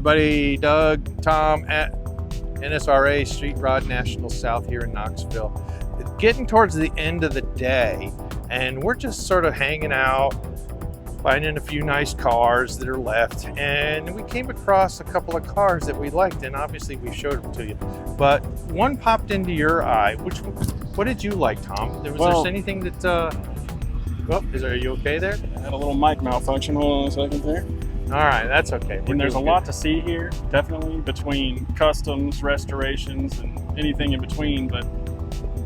everybody, Doug, Tom at NSRA Street Rod National South here in Knoxville. Getting towards the end of the day, and we're just sort of hanging out, finding a few nice cars that are left, and we came across a couple of cars that we liked, and obviously we showed them to you. But one popped into your eye. What did you like, Tom? Was there anything that? Are you okay there? I had a little mic malfunction. Hold on a second there. All right, that's okay. And there's a lot to see here, definitely, between customs, restorations, and anything in between. But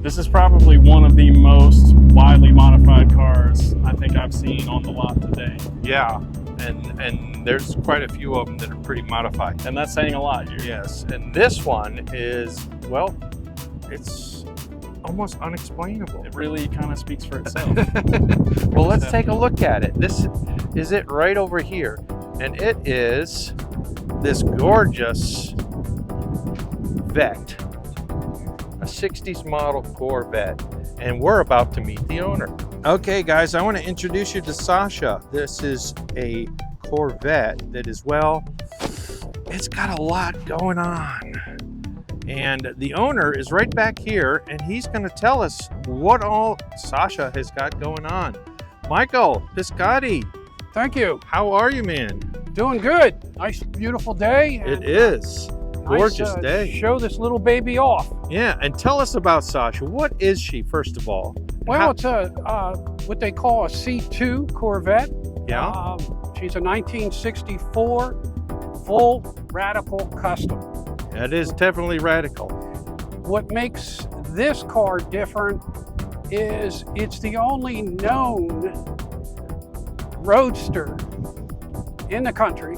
this is probably one of the most widely modified cars I think I've seen on the lot today. Yeah, and there's quite a few of them that are pretty modified. And that's saying a lot here. Yes, and this one is, well, it's almost unexplainable. It really kind of speaks for itself. Well, let's take a look at it. This is it right over here. And it is this gorgeous Vette, a 60s model Corvette. And we're about to meet the owner. Okay, guys, I want to introduce you to Sasha. This is a Corvette that is, well, it's got a lot going on. And the owner is right back here, and he's going to tell us what all Sasha has got going on. Michael Piscotti. Thank you. How are you, man? Doing good. Nice, beautiful day. It is. Gorgeous day. Show this little baby off. Yeah, and tell us about Sasha. What is she, first of all? Well, it's a what they call a C2 Corvette. Yeah. She's a 1964 full radical custom. That is definitely radical. What makes this car different is it's the only known roadster in the country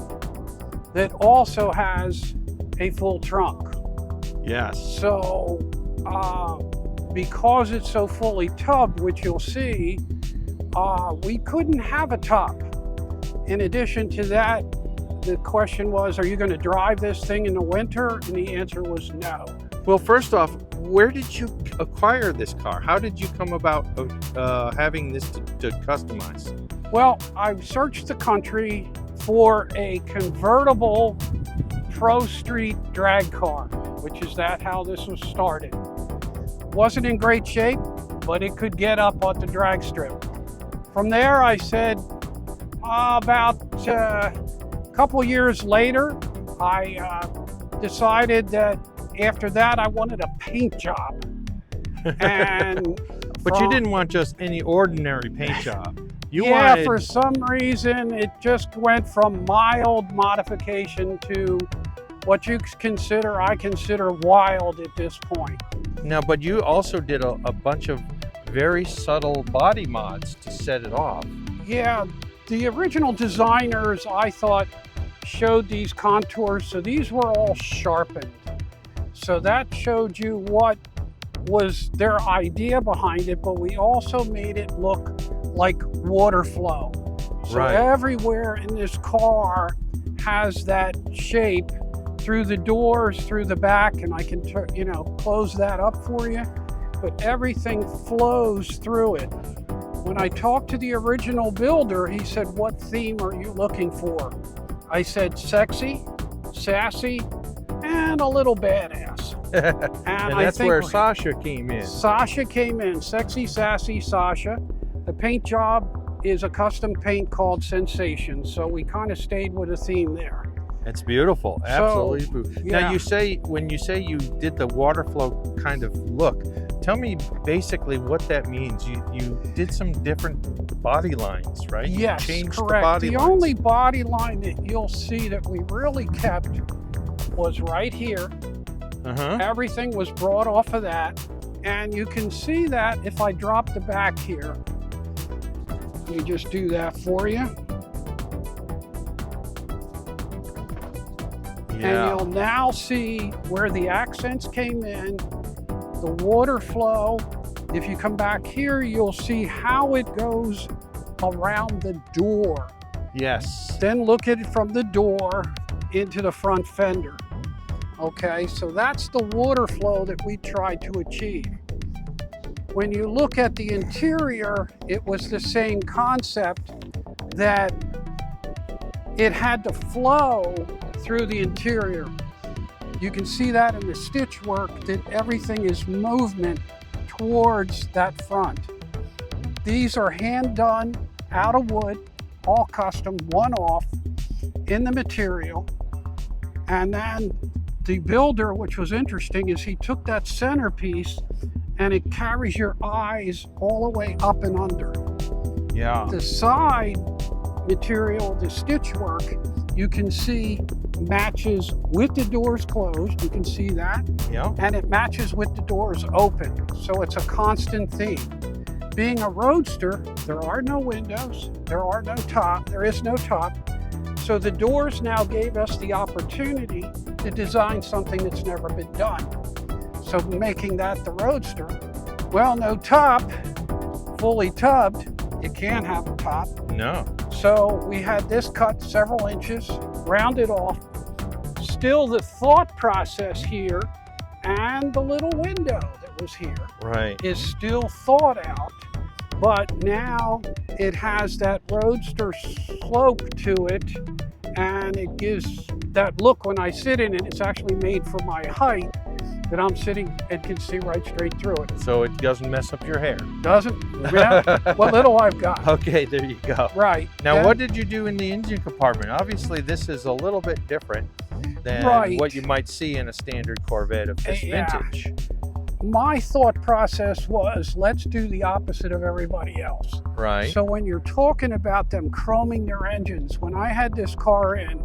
that also has a full trunk. Yes. So because it's so fully tubbed, which you'll see, we couldn't have a top. In addition to that, the question was, are you going to drive this thing in the winter? And the answer was no. Well, first off, where did you acquire this car? How did you come about having this to customize? Well, I've searched the country for a convertible Pro Street drag car, which is how this was started. Wasn't in great shape, but it could get up on the drag strip. From there, I said, about a couple years later, I decided that after that, I wanted a paint job. And but you didn't want just any ordinary paint job. For some reason, it just went from mild modification to what I consider wild at this point. Now, but you also did a bunch of very subtle body mods to set it off. Yeah, the original designers, I thought, showed these contours, so these were all sharpened. So that showed you what was their idea behind it, but we also made it look like water flow. So everywhere in this car has that shape, through the doors, through the back, and I can close that up for you, but everything flows through it. When I talked to the original builder, he said, what theme are you looking for? I said, sexy, sassy, and a little badass. And that's where Sasha came in. Sasha came in, sexy, sassy Sasha. The paint job is a custom paint called Sensation, so we kind of stayed with a theme there. It's beautiful, absolutely. So, yeah. Now, when you say you did the water flow kind of look, tell me basically what that means. You did some different body lines, right? Yes, you changed correct. The only body line that you'll see that we really kept was right here. Everything was brought off of that, and you can see that if I drop the back here. Let me just do that for you. Yeah. And you'll now see where the accents came in, the water flow. If you come back here, you'll see how it goes around the door. Yes. Then look at it from the door into the front fender. Okay, so that's the water flow that we tried to achieve. When you look at the interior, it was the same concept, that it had to flow through the interior. You can see that in the stitch work, that everything is movement towards that front. These are hand done, out of wood, all custom, one-off in the material. And then the builder, which was interesting, is he took that centerpiece and it carries your eyes all the way up and under. Yeah. The side material, the stitch work, you can see matches with the doors closed. You can see that. Yeah. And it matches with the doors open. So it's a constant theme. Being a Roadster, there are no windows, there is no top. So the doors now gave us the opportunity to design something that's never been done. So making that the Roadster, well, no top, fully tubbed, you can't have a top. No. So we had this cut several inches, rounded off. Still the thought process here and the little window that was here Right. is still thought out, but now it has that Roadster slope to it, and it gives that look when I sit in it. It's actually made for my height, that I'm sitting and can see right straight through it. So it doesn't mess up your hair. Doesn't? Yeah. What little I've got. Okay, there you go. Right. Now, And- what did you do in the engine compartment? Obviously, this is a little bit different than Right. what you might see in a standard Corvette of this Yeah. vintage. My thought process was, let's do the opposite of everybody else. Right. So when you're talking about them chroming their engines, when I had this car in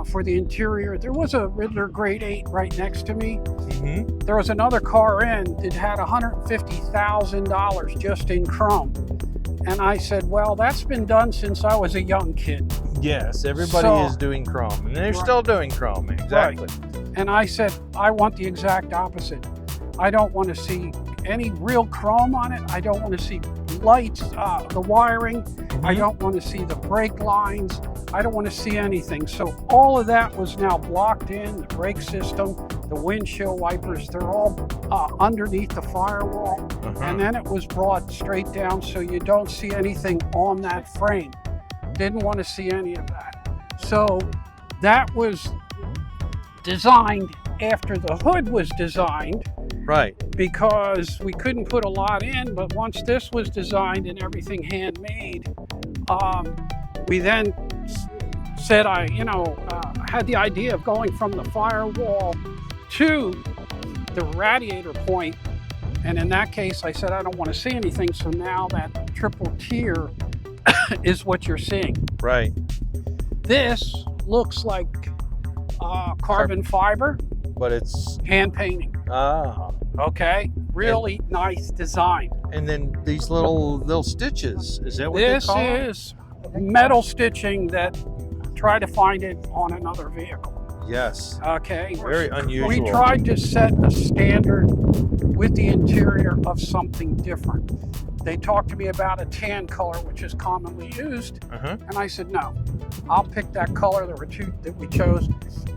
for the interior, there was a Riddler Grade 8 right next to me. Mm-hmm. There was another car in that had $150,000 just in chrome. And I said, well, that's been done since I was a young kid. Yes, everybody So- is doing chrome, and they're Right. still doing chrome. Exactly. And I said, I want the exact opposite. I don't want to see any real chrome on it. I don't want to see lights, the wiring. I don't want to see the brake lines. I don't want to see anything. So all of that was now blocked in, the brake system, the windshield wipers, they're all underneath the firewall. And then it was brought straight down so you don't see anything on that frame. Didn't want to see any of that. So that was designed after the hood was designed, Right. because we couldn't put a lot in, but once this was designed and everything handmade, we then said I had the idea of going from the firewall to the radiator point, and in that case I said I don't want to see anything, so now that triple tier is what you're seeing. Right. This looks like carbon fiber, But it's hand painting. Okay, really nice design. And then these little stitches. Is that what This they call them? is metal stitching that try to find it on another vehicle. Yes. Okay, Very unusual. we tried to set a standard with the interior of something different. They talked to me about a tan color, which is commonly used, and I said no. I'll pick that color. There were two that we chose.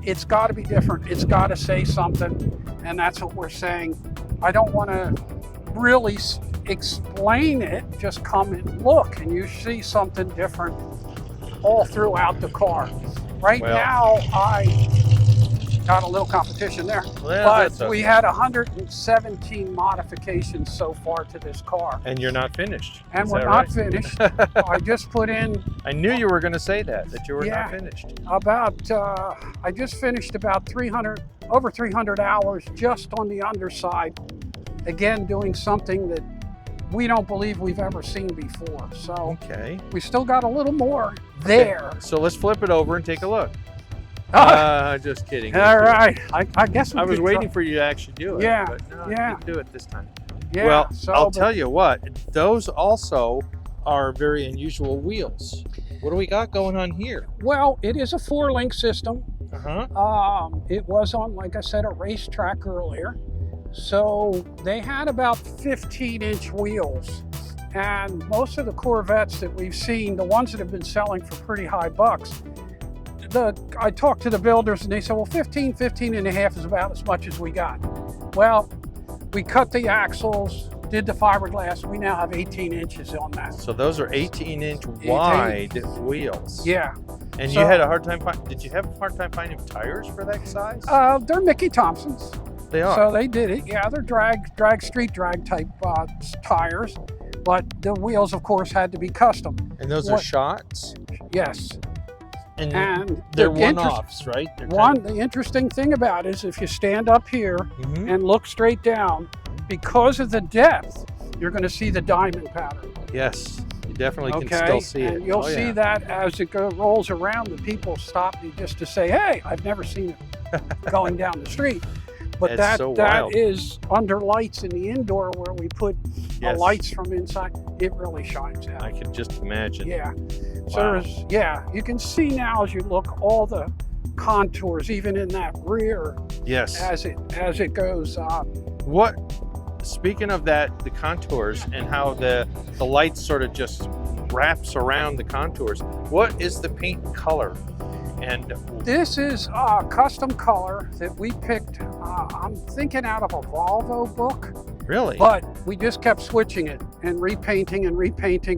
It's got to be different. It's got to say something, and that's what we're saying. I don't want to really explain it. Just come and look, and you see something different all throughout the car. Right now, I got a little competition there, Well, but we had 117 modifications so far to this car. And you're not finished. And Is we're that not right? finished. I just put in I knew you were going to say that you were Yeah. not finished. about, I just finished about over 300 hours just on the underside. Again, doing something that we don't believe we've ever seen before. So Okay. we still got a little more there. So let's flip it over and take a look. Just kidding. All right. I guess we I was could waiting try- for you to actually do it. Yeah, But no, yeah. you didn't do it this time. Yeah, Well, so, I'll but- tell you what, those also are very unusual wheels. What do we got going on here? Well, it is a 4-link system. Uh-huh. It was on, like I said, a racetrack earlier. So they had about 15-inch wheels. And most of the Corvettes that we've seen, the ones that have been selling for pretty high bucks, I talked to the builders and they said, well, 15 and a half is about as much as we got. Well, we cut the axles, did the fiberglass. We now have 18 inches on that. So those are 18-inch wide wheels. Yeah. And So- you had a hard time did you have a hard time finding tires for that size? They're Mickey Thompsons. They are. So they did it. Yeah, they're street drag type tires, but the wheels, of course, had to be custom. And those are what- shots? Yes. And the they're interest- one-offs, right? They're The interesting thing about it is if you stand up here Mhm. and look straight down, because of the depth, you're going to see the diamond pattern. Yes, you definitely can Okay, still see and it. you'll Oh, see yeah. that as it rolls around, the people stop you just to say, "Hey, I've never seen it going down the street." But It's that so wild. is under lights in the indoor where we put the Yes. lights from inside. It really shines out. I can just imagine. Yeah. So Wow. you can see now as you look all the contours, even in that rear, Yes. as it goes. What? Speaking of that, the contours and how the light sort of just wraps around the contours. What is the paint color? And This is a custom color that we picked. I'm thinking out of a Volvo book, really, but we just kept switching it and repainting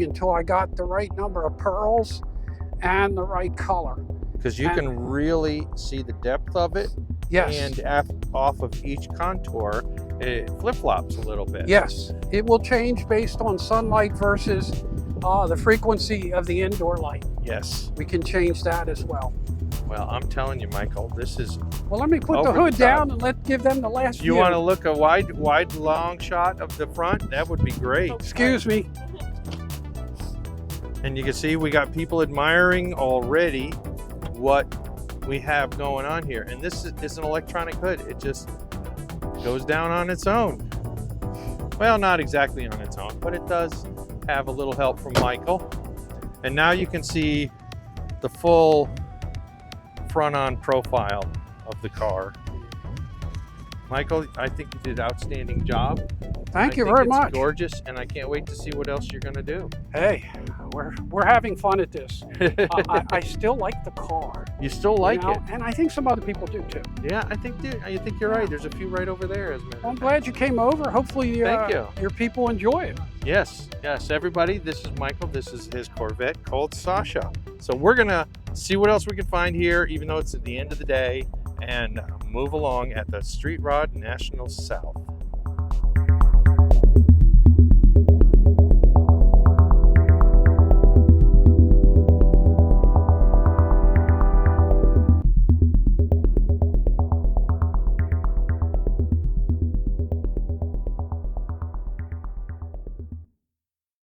until I got the right number of pearls and the right color. because you can really see the depth of it, Yes. and off of each contour, it flip-flops a little bit. Yes, it will change based on sunlight versus the frequency of the indoor light. Yes. We can change that as well. Well, I'm telling you, Michael, this is. Well, let me put the Over the hood top. down and give them the last You view. want to look a wide, long shot of the front? That would be great. Excuse me. And you can see we got people admiring already what we have going on here. And this is an electronic hood. It just goes down on its own. Well, not exactly on its own, but it does have a little help from Michael. And now you can see the full front-on profile of the car. Michael, I think you did an outstanding job. Thank you I think very it's much. gorgeous, and I can't wait to see what else you're going to do. Hey, we're having fun at this. I still like the car. You still like you know, it? and I think some other people do too. Yeah, I think you're right. There's a few right over there, as a matter Well, I'm of glad you came over. Hopefully, Thank you. your people enjoy it. Yes, everybody. This is Michael. This is his Corvette called Sasha. So we're gonna see what else we can find here, even though it's at the end of the day, and move along at the Street Rod National South.